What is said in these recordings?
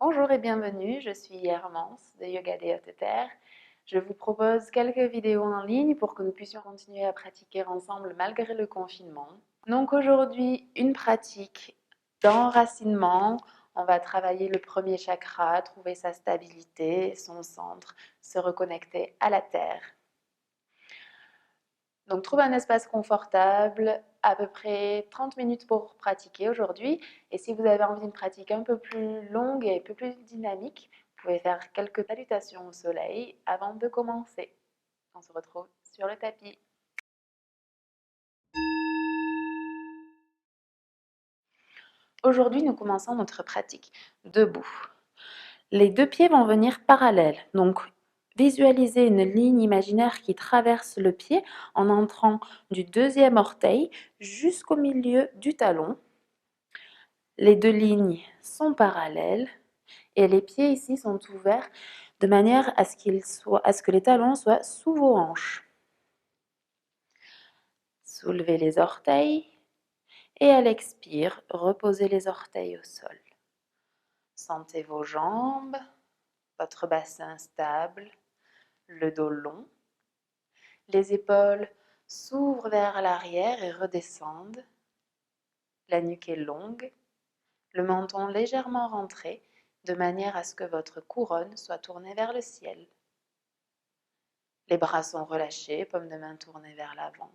Bonjour et bienvenue, je suis Hermance de Yoga Déo-Terre. Je vous propose quelques vidéos en ligne pour que nous puissions continuer à pratiquer ensemble malgré le confinement. Donc aujourd'hui, une pratique d'enracinement. On va travailler le premier chakra, trouver sa stabilité, son centre, se reconnecter à la terre. Donc trouve un espace confortable, à peu près 30 minutes pour pratiquer aujourd'hui. Et si vous avez envie d'une pratique un peu plus longue et un peu plus dynamique, vous pouvez faire quelques salutations au soleil avant de commencer. On se retrouve sur le tapis. Aujourd'hui, nous commençons notre pratique debout. Les deux pieds vont venir parallèles. Donc, visualisez une ligne imaginaire qui traverse le pied en entrant du deuxième orteil jusqu'au milieu du talon. Les deux lignes sont parallèles et les pieds ici sont ouverts de manière à ce que les talons soient sous vos hanches. Soulevez les orteils et à l'expire, reposez les orteils au sol. Sentez vos jambes, votre bassin stable, le dos long. Les épaules s'ouvrent vers l'arrière et redescendent. La nuque est longue, le menton légèrement rentré, de manière à ce que votre couronne soit tournée vers le ciel. Les bras sont relâchés, paumes de main tournées vers l'avant.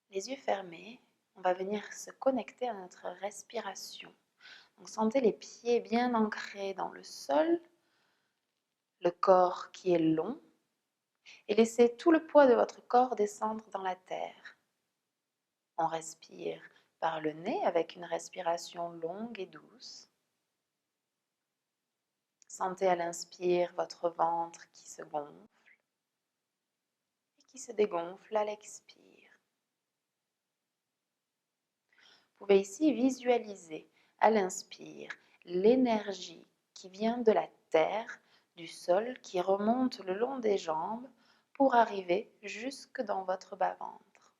Les yeux fermés, on va venir se connecter à notre respiration. Donc sentez les pieds bien ancrés dans le sol, le corps qui est long, et laissez tout le poids de votre corps descendre dans la terre. On respire par le nez avec une respiration longue et douce. Sentez à l'inspire votre ventre qui se gonfle et qui se dégonfle à l'expire. Vous pouvez ici visualiser à l'inspire l'énergie qui vient de la terre, du sol, qui remonte le long des jambes pour arriver jusque dans votre bas-ventre.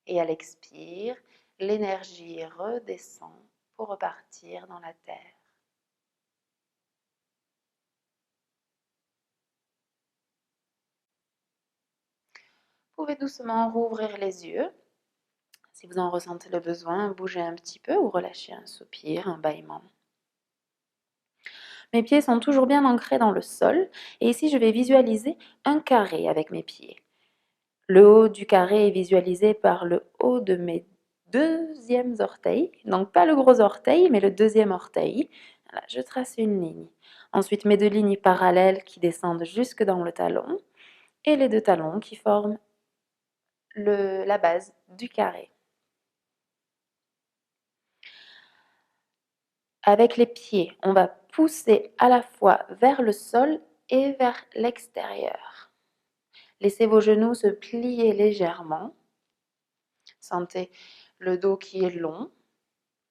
Et à l'expire, l'énergie redescend pour repartir dans la terre. Vous pouvez doucement rouvrir les yeux. Si vous en ressentez le besoin, bougez un petit peu ou relâchez un soupir, un bâillement. Mes pieds sont toujours bien ancrés dans le sol et ici je vais visualiser un carré avec mes pieds. Le haut du carré est visualisé par le haut de mes deuxièmes orteils, donc pas le gros orteil mais le deuxième orteil. Voilà, je trace une ligne. Ensuite mes deux lignes parallèles qui descendent jusque dans le talon et les deux talons qui forment la base du carré. Avec les pieds, on va pousser à la fois vers le sol et vers l'extérieur. Laissez vos genoux se plier légèrement. Sentez le dos qui est long.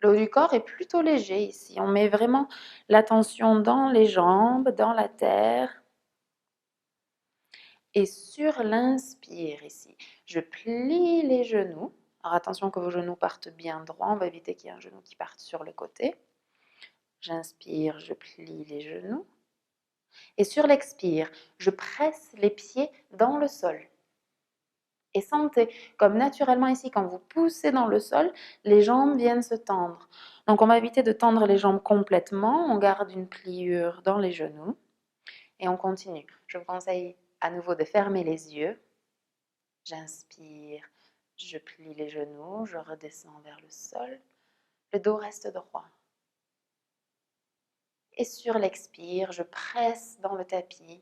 Le haut du corps est plutôt léger ici. On met vraiment l'attention dans les jambes, dans la terre. Et sur l'inspire ici, je plie les genoux. Alors attention que vos genoux partent bien droits. On va éviter qu'il y ait un genou qui parte sur le côté. J'inspire, je plie les genoux. Et sur l'expire, je presse les pieds dans le sol. Et sentez comme naturellement ici, quand vous poussez dans le sol, les jambes viennent se tendre. Donc on va éviter de tendre les jambes complètement, on garde une pliure dans les genoux et on continue. Je vous conseille à nouveau de fermer les yeux. J'inspire, je plie les genoux, je redescends vers le sol. Le dos reste droit. Et sur l'expire, je presse dans le tapis.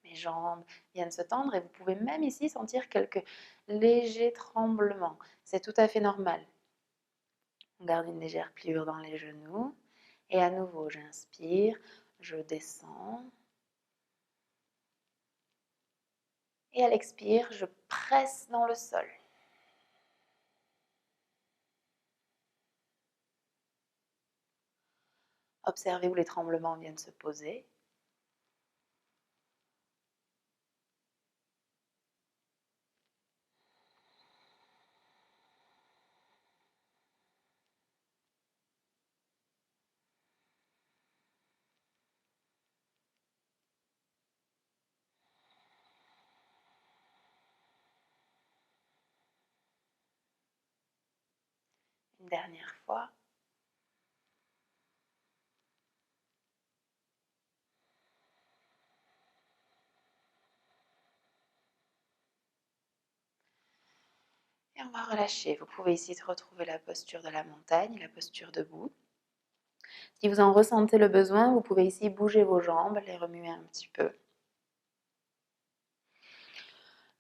Mes jambes viennent se tendre et vous pouvez même ici sentir quelques légers tremblements. C'est tout à fait normal. On garde une légère pliure dans les genoux. Et à nouveau, j'inspire, je descends. Et à l'expire, je presse dans le sol. Observez où les tremblements viennent se poser. dernière fois. Et on va relâcher. Vous pouvez ici retrouver la posture de la montagne, la posture debout. Si vous en ressentez le besoin, vous pouvez ici bouger vos jambes, les remuer un petit peu.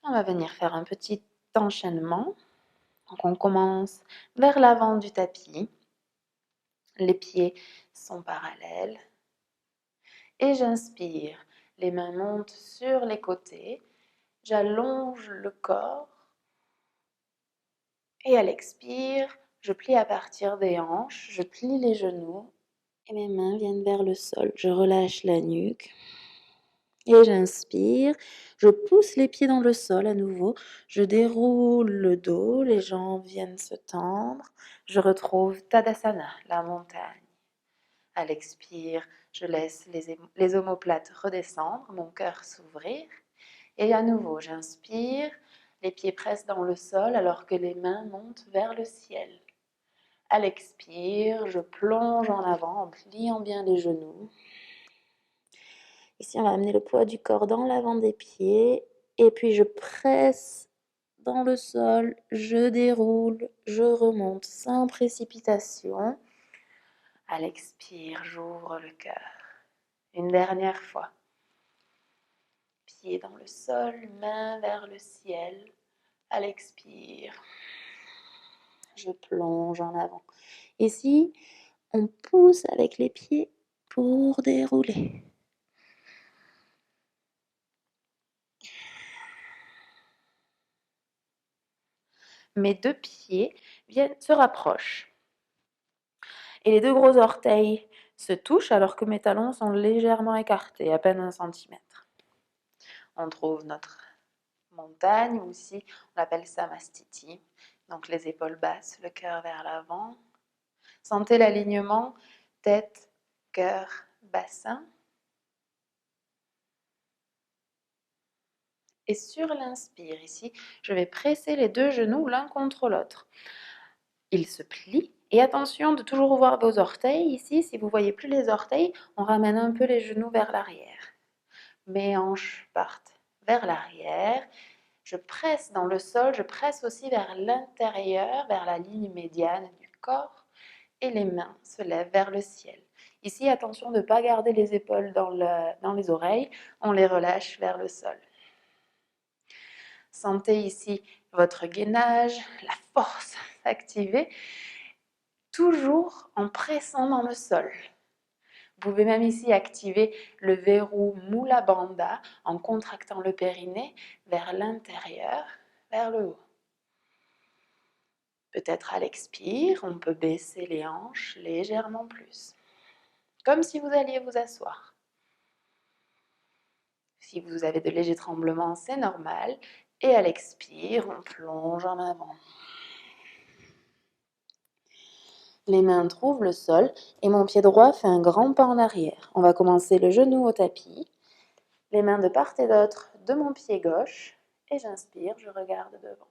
On va venir faire un petit enchaînement. Donc on commence vers l'avant du tapis. Les pieds sont parallèles. Et j'inspire. Les mains montent sur les côtés. J'allonge le corps. Et à l'expire, je plie à partir des hanches. Je plie les genoux. Et mes mains viennent vers le sol. Je relâche la nuque. Et j'inspire, je pousse les pieds dans le sol à nouveau, je déroule le dos, les jambes viennent se tendre, je retrouve Tadasana, la montagne. À l'expire, je laisse les omoplates redescendre, mon cœur s'ouvrir. Et à nouveau, j'inspire, les pieds pressent dans le sol alors que les mains montent vers le ciel. À l'expire, je plonge en avant en pliant bien les genoux. Ici, on va amener le poids du corps dans l'avant des pieds et puis je presse dans le sol, je déroule, je remonte sans précipitation. À l'expire, j'ouvre le cœur. Une dernière fois. Pieds dans le sol, mains vers le ciel. À l'expire, je plonge en avant. Ici, on pousse avec les pieds pour dérouler. Mes deux pieds se rapprochent. Et les deux gros orteils se touchent alors que mes talons sont légèrement écartés, à peine 1 centimètre. On trouve notre montagne, ou aussi on appelle ça mastiti. Donc les épaules basses, le cœur vers l'avant. Sentez l'alignement tête, cœur, bassin. Et sur l'inspire, ici, je vais presser les deux genoux l'un contre l'autre. Ils se plient. Et attention de toujours voir vos orteils. Ici, si vous ne voyez plus les orteils, on ramène un peu les genoux vers l'arrière. Mes hanches partent vers l'arrière. Je presse dans le sol, je presse aussi vers l'intérieur, vers la ligne médiane du corps. Et les mains se lèvent vers le ciel. Ici, attention de ne pas garder les épaules dans les oreilles. On les relâche vers le sol. Sentez ici votre gainage, la force s'activer, toujours en pressant dans le sol. Vous pouvez même ici activer le verrou Mula Bandha en contractant le périnée vers l'intérieur, vers le haut. Peut-être à l'expire, on peut baisser les hanches légèrement plus, comme si vous alliez vous asseoir. Si vous avez de légers tremblements, c'est normal. Et à l'expire, on plonge en avant. Les mains trouvent le sol et mon pied droit fait un grand pas en arrière. On va commencer le genou au tapis, les mains de part et d'autre de mon pied gauche et j'inspire, je regarde devant.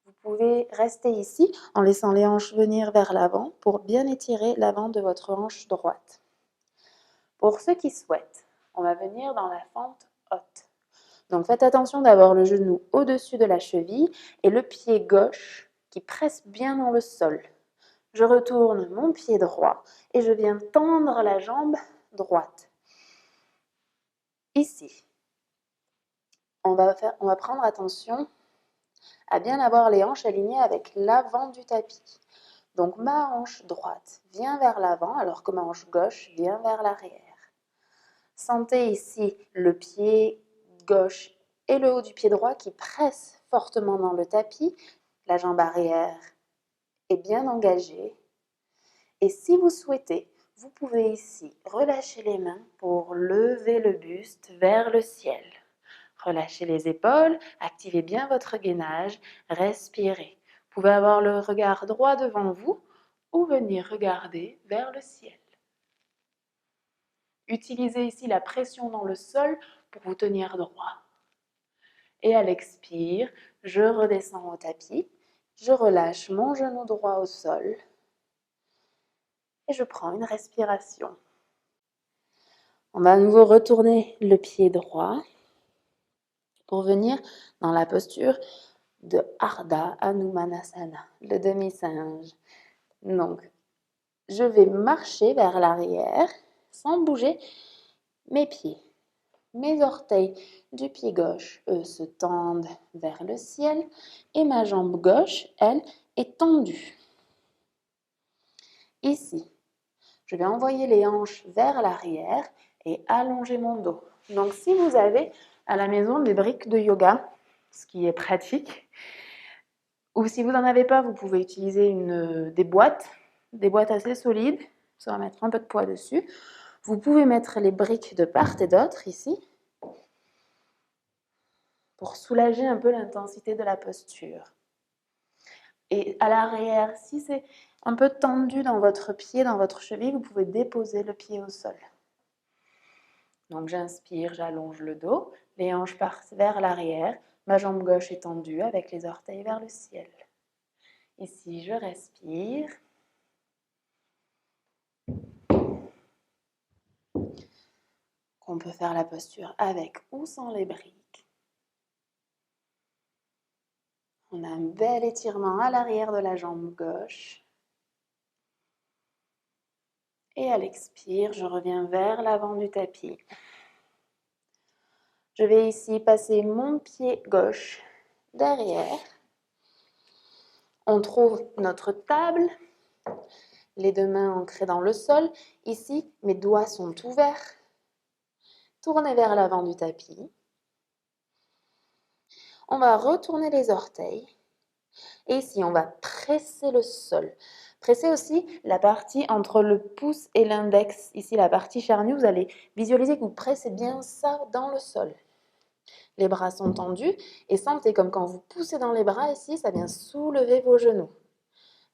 Vous pouvez rester ici en laissant les hanches venir vers l'avant pour bien étirer l'avant de votre hanche droite. Pour ceux qui souhaitent, on va venir dans la fente haute. Donc faites attention d'avoir le genou au-dessus de la cheville et le pied gauche qui presse bien dans le sol. Je retourne mon pied droit et je viens tendre la jambe droite. Ici, on va prendre attention à bien avoir les hanches alignées avec l'avant du tapis. Donc ma hanche droite vient vers l'avant alors que ma hanche gauche vient vers l'arrière. Sentez ici le pied gauche et le haut du pied droit qui pressent fortement dans le tapis. La jambe arrière est bien engagée. Et si vous souhaitez, vous pouvez ici relâcher les mains pour lever le buste vers le ciel. Relâchez les épaules, activez bien votre gainage, respirez. Vous pouvez avoir le regard droit devant vous ou venir regarder vers le ciel. Utilisez ici la pression dans le sol pour vous tenir droit. Et à l'expire, je redescends au tapis. Je relâche mon genou droit au sol. Et je prends une respiration. On va à nouveau retourner le pied droit pour venir dans la posture de Ardha Hanumanasana, le demi-singe. Donc, je vais marcher vers l'arrière sans bouger mes pieds. Mes orteils du pied gauche, eux, se tendent vers le ciel et ma jambe gauche, elle, est tendue. Ici, je vais envoyer les hanches vers l'arrière et allonger mon dos. Donc, si vous avez à la maison des briques de yoga, ce qui est pratique, ou si vous n'en avez pas, vous pouvez utiliser des boîtes assez solides. Ça va mettre un peu de poids dessus. Vous pouvez mettre les briques de part et d'autre ici pour soulager un peu l'intensité de la posture. Et à l'arrière, si c'est un peu tendu dans votre pied, dans votre cheville, vous pouvez déposer le pied au sol. Donc j'inspire, j'allonge le dos, les hanches partent vers l'arrière, ma jambe gauche est tendue avec les orteils vers le ciel. Ici, je respire. On peut faire la posture avec ou sans les briques. On a un bel étirement à l'arrière de la jambe gauche. Et à l'expire, je reviens vers l'avant du tapis. Je vais ici passer mon pied gauche derrière. On trouve notre table, les deux mains ancrées dans le sol. Ici, mes doigts sont ouverts, tournés vers l'avant du tapis. On va retourner les orteils. Et ici, on va presser le sol. Pressez aussi la partie entre le pouce et l'index. Ici, la partie charnue, vous allez visualiser que vous pressez bien ça dans le sol. Les bras sont tendus et sentez comme quand vous poussez dans les bras ici, ça vient soulever vos genoux.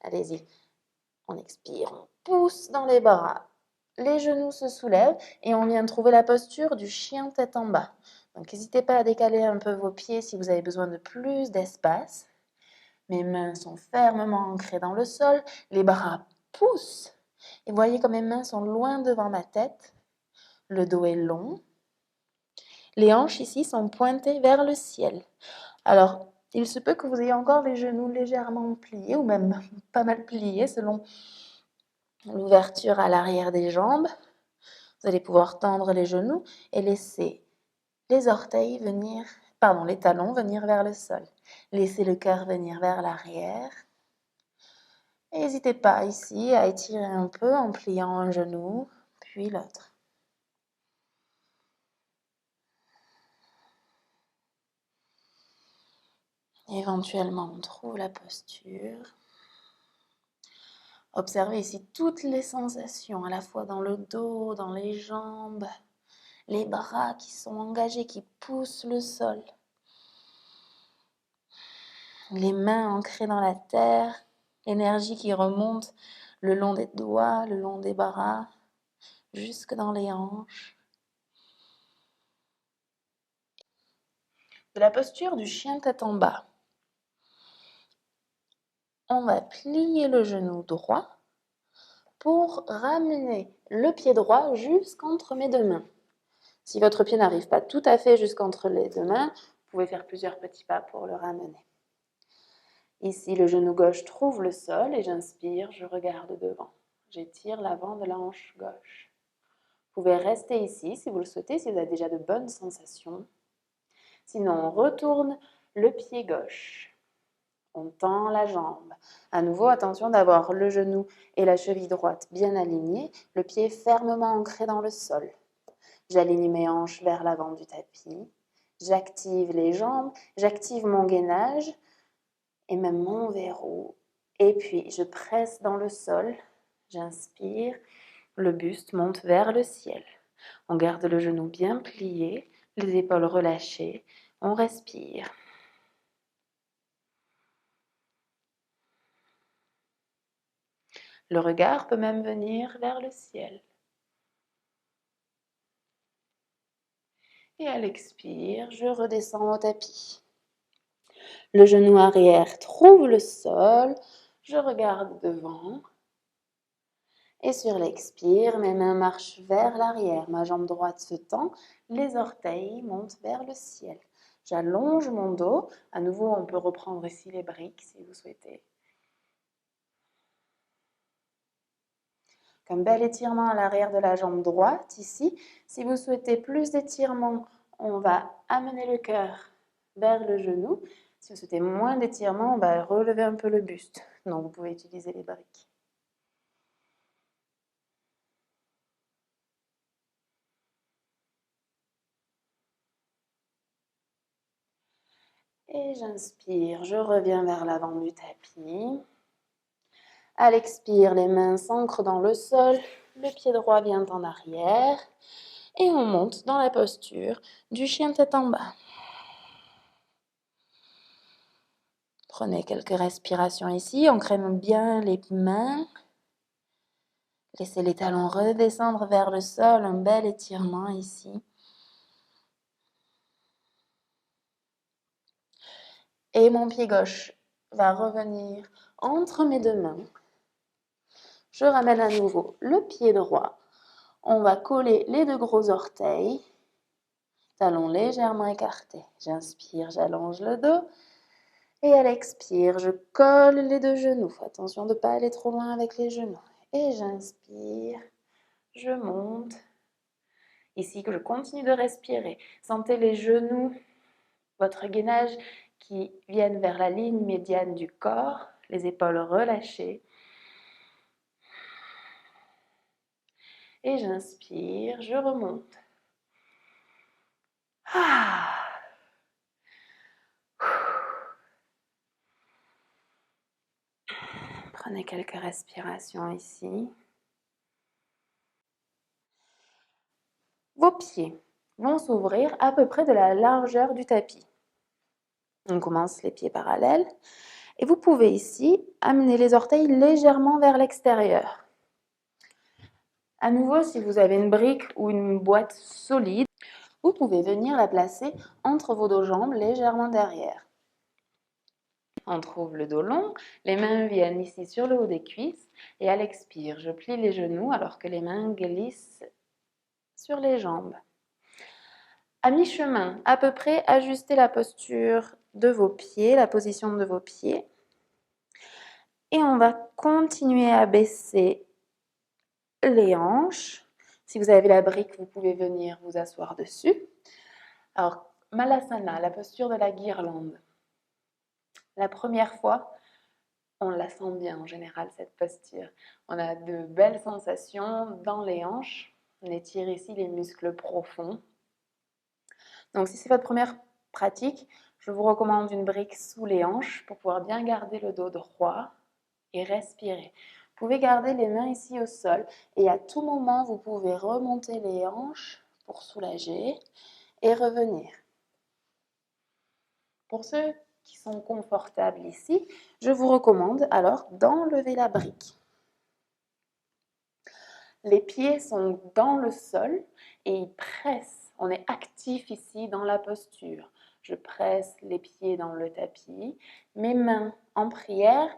Allez-y. On expire, on pousse dans les bras. Les genoux se soulèvent et on vient trouver la posture du chien tête en bas. Donc, n'hésitez pas à décaler un peu vos pieds si vous avez besoin de plus d'espace. Mes mains sont fermement ancrées dans le sol, les bras poussent. Et voyez comme mes mains sont loin devant ma tête. Le dos est long. Les hanches ici sont pointées vers le ciel. Alors, il se peut que vous ayez encore les genoux légèrement pliés ou même pas mal pliés selon l'ouverture à l'arrière des jambes. Vous allez pouvoir tendre les genoux et laisser les orteils venir, les talons venir vers le sol. Laissez le cœur venir vers l'arrière. N'hésitez pas ici à étirer un peu en pliant un genou, puis l'autre. Éventuellement, on trouve la posture. Observez ici toutes les sensations, à la fois dans le dos, dans les jambes, les bras qui sont engagés, qui poussent le sol. Les mains ancrées dans la terre, l'énergie qui remonte le long des doigts, le long des bras, jusque dans les hanches. De la posture du chien tête en bas. On va plier le genou droit pour ramener le pied droit jusqu'entre mes deux mains. Si votre pied n'arrive pas tout à fait jusqu'entre les deux mains, vous pouvez faire plusieurs petits pas pour le ramener. Ici, le genou gauche trouve le sol et j'inspire, je regarde devant. J'étire l'avant de la hanche gauche. Vous pouvez rester ici si vous le souhaitez, si vous avez déjà de bonnes sensations. Sinon, on retourne le pied gauche. On tend la jambe. À nouveau, attention d'avoir le genou et la cheville droite bien alignés, le pied fermement ancré dans le sol. J'aligne mes hanches vers l'avant du tapis. J'active les jambes, j'active mon gainage et même mon verrou. Et puis, je presse dans le sol. J'inspire. Le buste monte vers le ciel. On garde le genou bien plié, les épaules relâchées. On respire. Le regard peut même venir vers le ciel. Et à l'expire, je redescends au tapis. Le genou arrière trouve le sol, je regarde devant. Et sur l'expire, mes mains marchent vers l'arrière, ma jambe droite se tend, les orteils montent vers le ciel. J'allonge mon dos. À nouveau, on peut reprendre ici les briques si vous souhaitez. Un bel étirement à l'arrière de la jambe droite ici. Si vous souhaitez plus d'étirement, on va amener le cœur vers le genou. Si vous souhaitez moins d'étirement, on va relever un peu le buste. Donc, vous pouvez utiliser les briques. Et j'inspire, je reviens vers l'avant du tapis. À l'expire, les mains s'ancrent dans le sol, le pied droit vient en arrière et on monte dans la posture du chien tête en bas. Prenez quelques respirations ici, ancrez bien les mains. Laissez les talons redescendre vers le sol, un bel étirement ici. Et mon pied gauche va revenir entre mes deux mains. Je ramène à nouveau le pied droit. On va coller les deux gros orteils, talons légèrement écartés. J'inspire, j'allonge le dos. Et à l'expire, je colle les deux genoux. Attention de ne pas aller trop loin avec les genoux. Et j'inspire, je monte. Ici, que je continue de respirer. Sentez les genoux, votre gainage qui viennent vers la ligne médiane du corps, les épaules relâchées. Et j'inspire, je remonte. Prenez quelques respirations ici. Vos pieds vont s'ouvrir à peu près de la largeur du tapis. On commence les pieds parallèles. Et vous pouvez ici amener les orteils légèrement vers l'extérieur. À nouveau, si vous avez une brique ou une boîte solide, vous pouvez venir la placer entre vos deux jambes, légèrement derrière. On trouve le dos long, les mains viennent ici sur le haut des cuisses et à l'expire, je plie les genoux alors que les mains glissent sur les jambes. À mi-chemin, à peu près, ajustez la posture de vos pieds, la position de vos pieds. Et on va continuer à baisser les hanches. Si vous avez la brique, vous pouvez venir vous asseoir dessus. Alors, Malasana, la posture de la guirlande. La première fois, on la sent bien en général, cette posture. On a de belles sensations dans les hanches. On étire ici les muscles profonds. Donc, si c'est votre première pratique, je vous recommande une brique sous les hanches pour pouvoir bien garder le dos droit et respirer. Vous pouvez garder les mains ici au sol et à tout moment, vous pouvez remonter les hanches pour soulager et revenir. Pour ceux qui sont confortables ici, je vous recommande alors d'enlever la brique. Les pieds sont dans le sol et ils pressent. On est actif ici dans la posture. Je presse les pieds dans le tapis, mes mains en prière.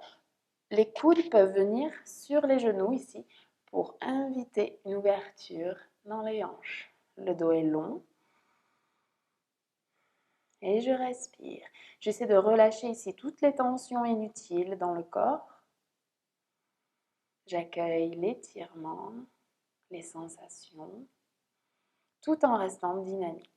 Les coudes peuvent venir sur les genoux ici pour inviter une ouverture dans les hanches. Le dos est long. Et je respire. J'essaie de relâcher ici toutes les tensions inutiles dans le corps. J'accueille l'étirement, les sensations, tout en restant dynamique.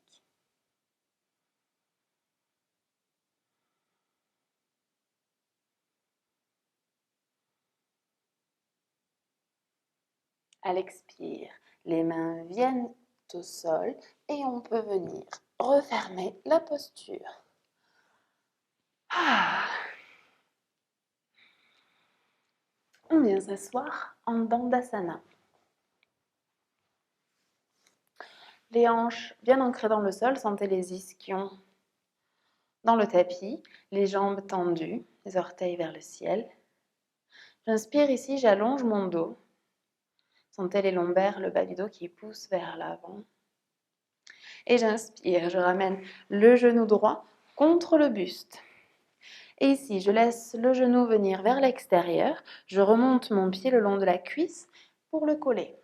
À l'expire, les mains viennent au sol et on peut venir refermer la posture. On vient s'asseoir en Dandasana. Les hanches bien ancrées dans le sol, sentez les ischions dans le tapis, les jambes tendues, les orteils vers le ciel. J'inspire ici, j'allonge mon dos. Sentez les lombaires, le bas du dos qui pousse vers l'avant. Et j'inspire, je ramène le genou droit contre le buste. Et ici, je laisse le genou venir vers l'extérieur. Je remonte mon pied le long de la cuisse pour le coller.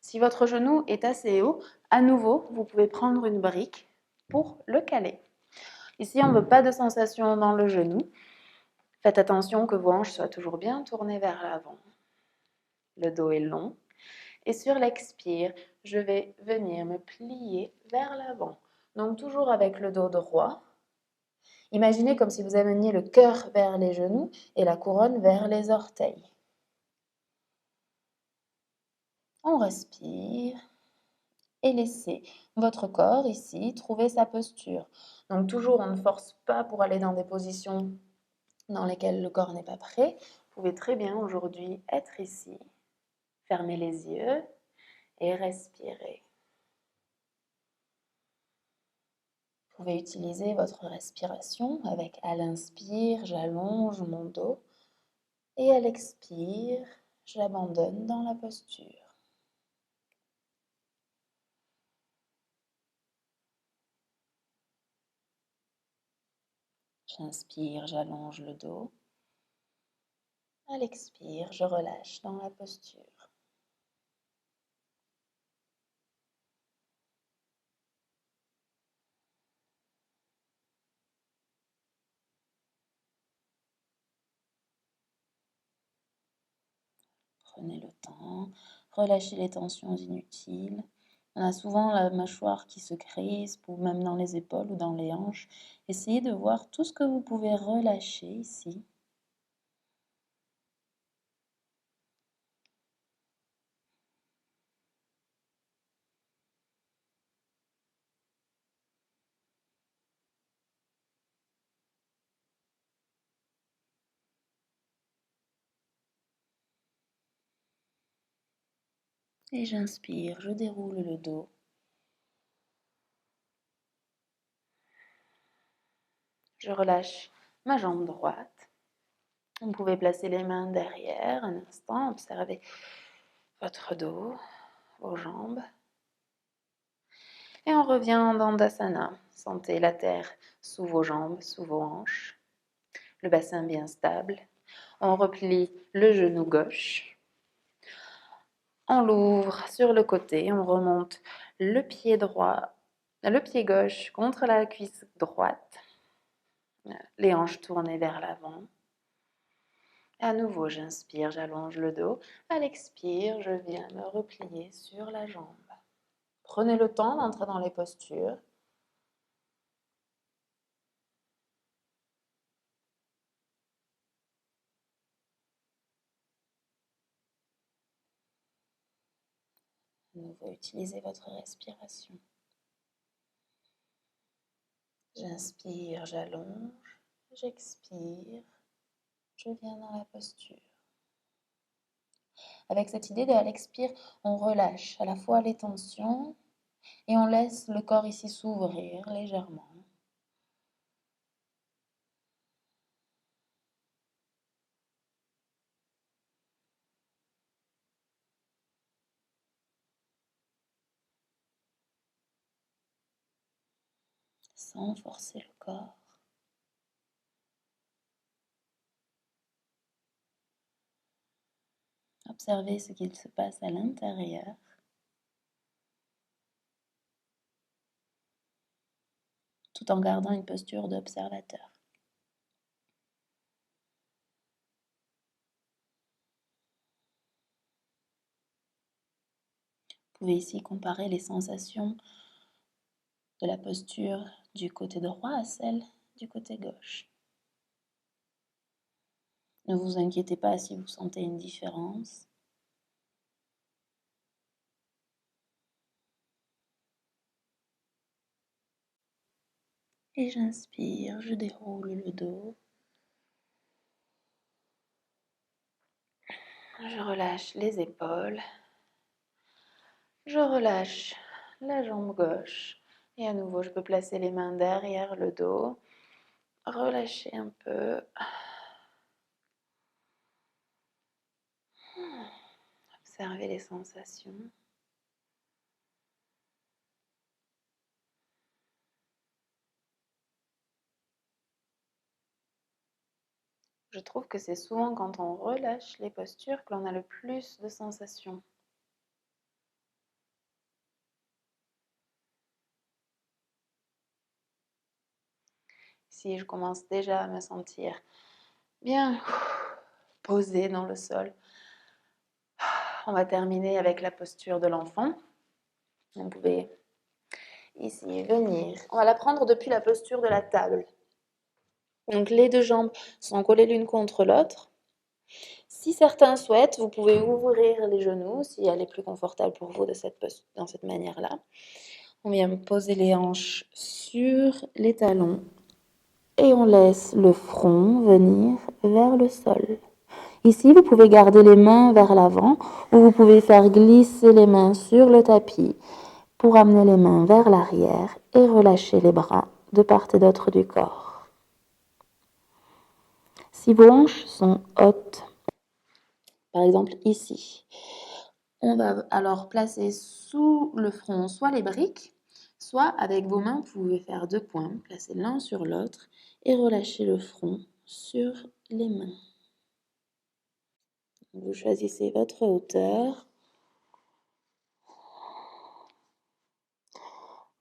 Si votre genou est assez haut, à nouveau, vous pouvez prendre une brique pour le caler. Ici, on ne veut pas de sensation dans le genou. Faites attention que vos hanches soient toujours bien tournées vers l'avant. Le dos est long. Et sur l'expire, je vais venir me plier vers l'avant. Donc toujours avec le dos droit. Imaginez comme si vous ameniez le cœur vers les genoux et la couronne vers les orteils. On respire et laissez votre corps ici trouver sa posture. Donc toujours, on ne force pas pour aller dans des positions dans lesquelles le corps n'est pas prêt. Vous pouvez très bien aujourd'hui être ici, fermer les yeux et respirer. Vous pouvez utiliser votre respiration avec à l'inspire, j'allonge mon dos et à l'expire, j'abandonne dans la posture. J'inspire, j'allonge le dos. À l'expire, je relâche dans la posture. Prenez le temps, relâchez les tensions inutiles. On a souvent la mâchoire qui se crispe, ou même dans les épaules ou dans les hanches. Essayez de voir tout ce que vous pouvez relâcher ici. Et j'inspire, je déroule le dos. Je relâche ma jambe droite. Vous pouvez placer les mains derrière un instant, observez votre dos, vos jambes. Et on revient en Dandasana. Sentez la terre sous vos jambes, sous vos hanches. Le bassin bien stable. On replie le genou gauche. On l'ouvre sur le côté. On remonte le pied droit, le pied gauche contre la cuisse droite. Les hanches tournées vers l'avant. À nouveau, j'inspire, j'allonge le dos. À l'expire, je viens me replier sur la jambe. Prenez le temps d'entrer dans les postures. À nouveau, utilisez votre respiration. J'inspire, j'allonge. J'expire, je viens dans la posture. Avec cette idée de à l'expire, on relâche à la fois les tensions et on laisse le corps ici s'ouvrir légèrement. Sans forcer le corps. Observez ce qu'il se passe à l'intérieur. Tout en gardant une posture d'observateur. Vous pouvez ici comparer les sensations de la posture du côté droit à celle du côté gauche. Ne vous inquiétez pas si vous sentez une différence. Et j'inspire, je déroule le dos. Je relâche les épaules. Je relâche la jambe gauche. Et à nouveau, je peux placer les mains derrière le dos. Relâcher un peu. Observez les sensations. Je trouve que c'est souvent quand on relâche les postures que l'on a le plus de sensations. Ici, je commence déjà à me sentir bien posée dans le sol. On va terminer avec la posture de l'enfant. Vous pouvez ici venir. On va la prendre depuis la posture de la table. Donc les deux jambes sont collées l'une contre l'autre. Si certains souhaitent, vous pouvez ouvrir les genoux si elle est plus confortable pour vous dans cette manière-là. On vient poser les hanches sur les talons et on laisse le front venir vers le sol. Ici, vous pouvez garder les mains vers l'avant ou vous pouvez faire glisser les mains sur le tapis pour amener les mains vers l'arrière et relâcher les bras de part et d'autre du corps. Si vos hanches sont hautes, par exemple ici, on va alors placer sous le front soit les briques, soit avec vos mains, vous pouvez faire 2 points, placer l'un sur l'autre et relâcher le front sur les mains. Vous choisissez votre hauteur.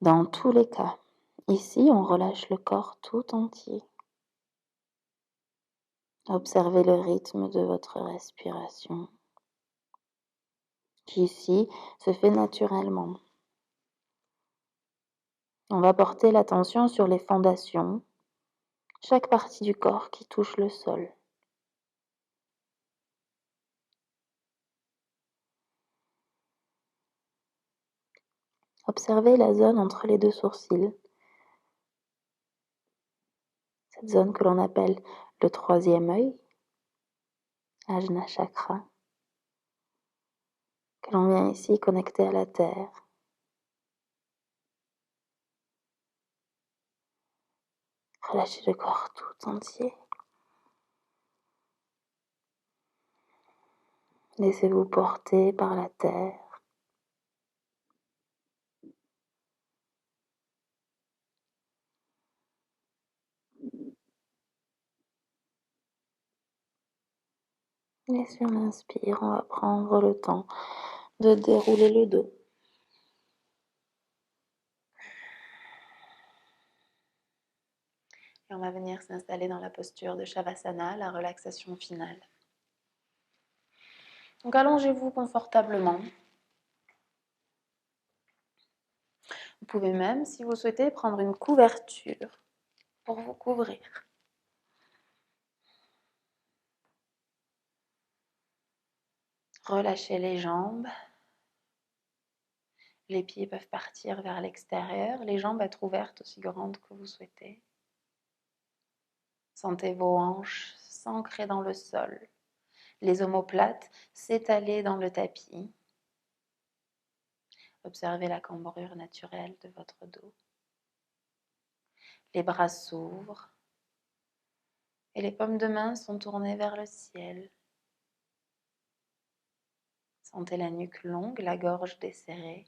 Dans tous les cas, ici, on relâche le corps tout entier. Observez le rythme de votre respiration, qui ici se fait naturellement. On va porter l'attention sur les fondations, chaque partie du corps qui touche le sol. Observez la zone entre les deux sourcils, cette zone que l'on appelle le 3e œil, Ajna Chakra, que l'on vient ici connecter à la terre. Relâchez le corps tout entier. Laissez-vous porter par la terre. Et sur l'inspire, on va prendre le temps de dérouler le dos. Et on va venir s'installer dans la posture de Shavasana, la relaxation finale. Donc allongez-vous confortablement. Vous pouvez même, si vous souhaitez, prendre une couverture pour vous couvrir. Relâchez les jambes. Les pieds peuvent partir vers l'extérieur, les jambes être ouvertes aussi grandes que vous souhaitez. Sentez vos hanches s'ancrer dans le sol, les omoplates s'étaler dans le tapis. Observez la cambrure naturelle de votre dos. Les bras s'ouvrent et les paumes de main sont tournées vers le ciel. Sentez la nuque longue, la gorge desserrée.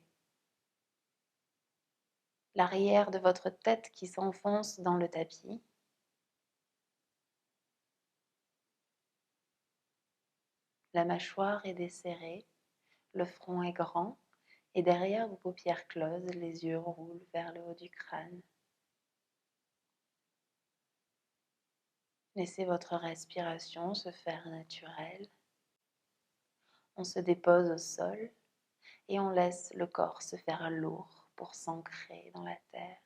L'arrière de votre tête qui s'enfonce dans le tapis. La mâchoire est desserrée, le front est grand et derrière vos paupières closes, les yeux roulent vers le haut du crâne. Laissez votre respiration se faire naturelle. On se dépose au sol et on laisse le corps se faire lourd pour s'ancrer dans la terre.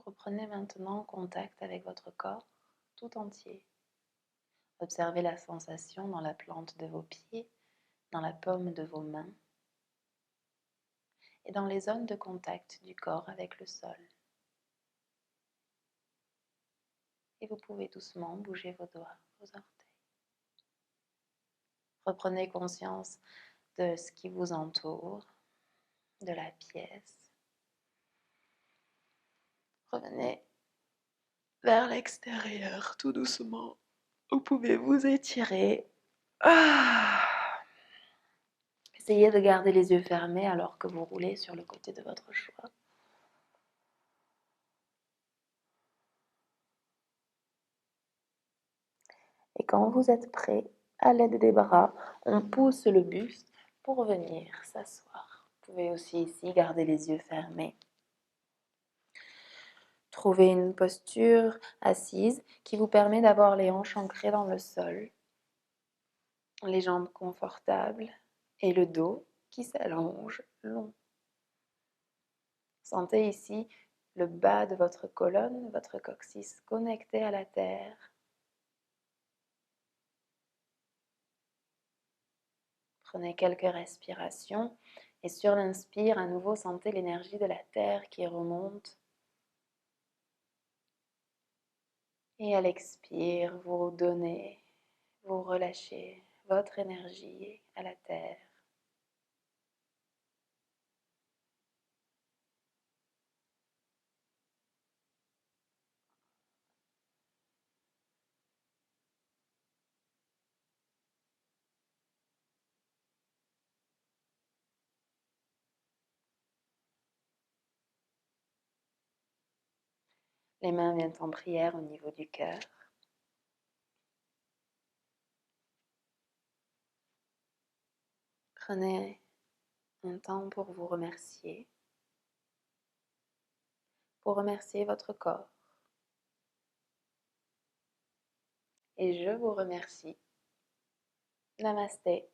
Reprenez maintenant contact avec votre corps tout entier. Observez la sensation dans la plante de vos pieds, dans la paume de vos mains et dans les zones de contact du corps avec le sol. Et vous pouvez doucement bouger vos doigts, vos orteils. Reprenez conscience de ce qui vous entoure, de la pièce. Revenez vers l'extérieur tout doucement. Vous pouvez vous étirer. Essayez de garder les yeux fermés alors que vous roulez sur le côté de votre choix. Et quand vous êtes prêt, à l'aide des bras, on pousse le buste pour venir s'asseoir. Vous pouvez aussi ici garder les yeux fermés. Trouvez une posture assise qui vous permet d'avoir les hanches ancrées dans le sol, les jambes confortables et le dos qui s'allonge long. Sentez ici le bas de votre colonne, votre coccyx connecté à la terre. Prenez quelques respirations et sur l'inspire, à nouveau, sentez l'énergie de la terre qui remonte. Et à l'expire, vous donnez, vous relâchez votre énergie à la terre. Les mains viennent en prière au niveau du cœur. Prenez un temps pour vous remercier, pour remercier votre corps. Et je vous remercie. Namasté.